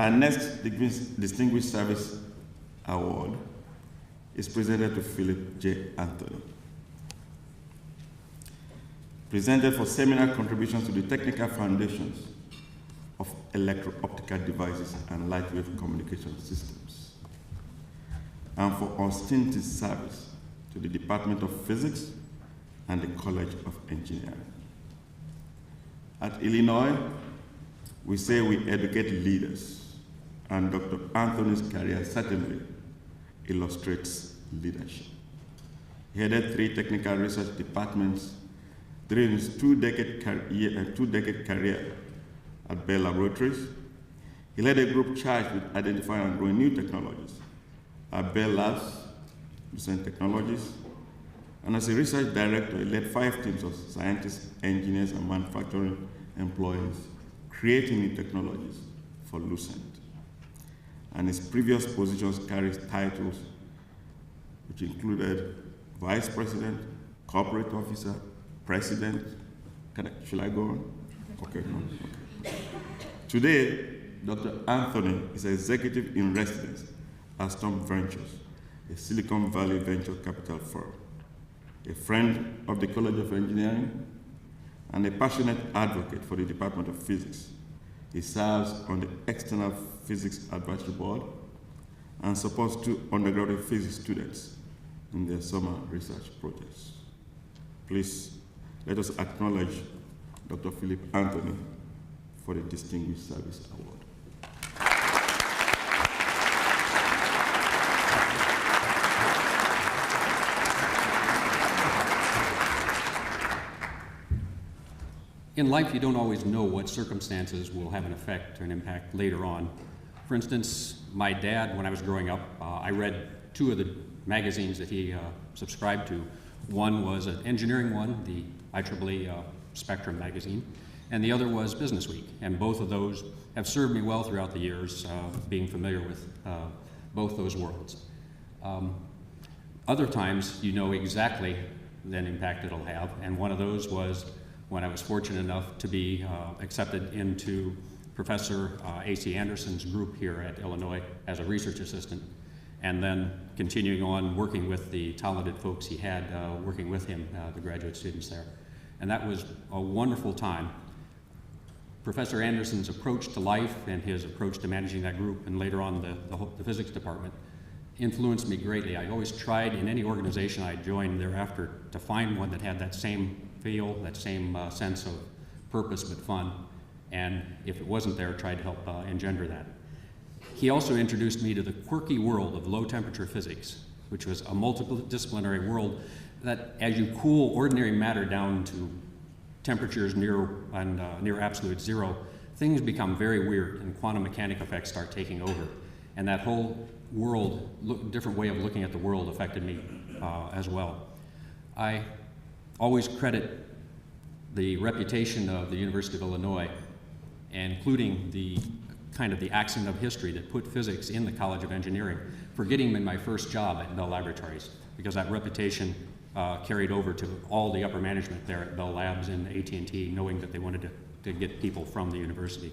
Our next Distinguished Service Award is presented to Philip J. Anthony. Presented for seminal contributions to the technical foundations of electro-optical devices and lightwave communication systems, and for unstinting service to the Department of Physics and the College of Engineering. At Illinois, we say we educate leaders, and Dr. Anthony's career certainly illustrates leadership. He headed 3 technical research departments during his two-decade career at Bell Laboratories. He led a group charged with identifying and growing new technologies at Bell Labs, Lucent Technologies, and as a research director, he led 5 teams of scientists, engineers, and manufacturing employees creating new technologies for Lucent. And his previous positions carries titles which included Vice President, Corporate Officer, President. Should I go on? Okay, no. Okay. Today, Dr. Anthony is an executive in residence at Storm Ventures, a Silicon Valley venture capital firm, a friend of the College of Engineering, and a passionate advocate for the Department of Physics. He serves on the External Physics Advisory Board and supports 2 undergraduate physics students in their summer research projects. Please let us acknowledge Dr. Philip Anthony for the Distinguished Service Award. In life, you don't always know what circumstances will have an effect or an impact later on. For instance, my dad, when I was growing up, I read 2 of the magazines that he subscribed to. One was an engineering one, the IEEE Spectrum magazine, and the other was Business Week. And both of those have served me well throughout the years, being familiar with both those worlds. Other times, you know exactly the impact it'll have, and one of those was when I was fortunate enough to be accepted into Professor A.C. Anderson's group here at Illinois as a research assistant, and then continuing on working with the talented folks he had working with him, the graduate students there. And that was a wonderful time. Professor Anderson's approach to life and his approach to managing that group, and later on the physics department, influenced me greatly. I always tried in any organization I joined thereafter to find one that had that same feel, that same sense of purpose but fun, and if it wasn't there, tried to help engender that. He also introduced me to the quirky world of low temperature physics, which was a multidisciplinary world that as you cool ordinary matter down to temperatures near absolute zero, things become very weird and quantum mechanic effects start taking over. And that whole world, different way of looking at the world affected me as well. I always credit the reputation of the University of Illinois, including the kind of the accent of history that put physics in the College of Engineering, for getting me my first job at Bell Laboratories, because that reputation carried over to all the upper management there at Bell Labs and AT&T, knowing that they wanted to get people from the university.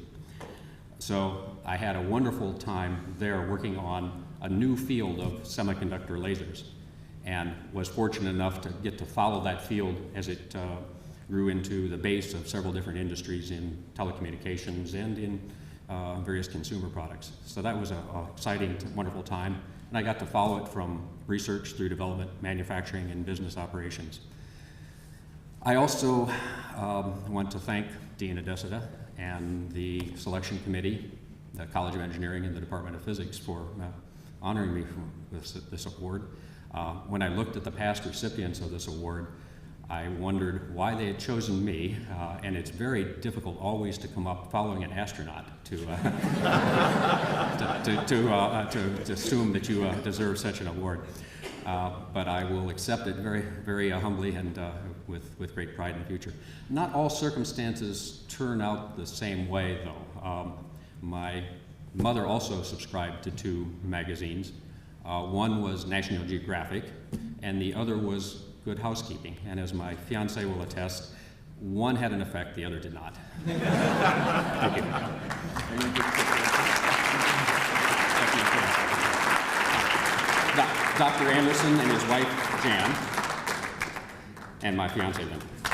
So I had a wonderful time there working on a new field of semiconductor lasers, and was fortunate enough to get to follow that field as it grew into the base of several different industries in telecommunications and in various consumer products. So that was an exciting, wonderful time, and I got to follow it from research through development, manufacturing, and business operations. I also want to thank Dean Adesida and the selection committee, the College of Engineering and the Department of Physics for honoring me with this award. When I looked at the past recipients of this award, I wondered why they had chosen me, and it's very difficult always to come up following an astronaut to assume that you deserve such an award. But I will accept it very, very humbly and with great pride in the future. Not all circumstances turn out the same way, though. My mother also subscribed to 2 magazines. One was National Geographic, and the other was Good Housekeeping. And as my fiance will attest, one had an effect, the other did not. Thank you. Dr. Anderson and his wife, Jan, and my fiancee, Lynn.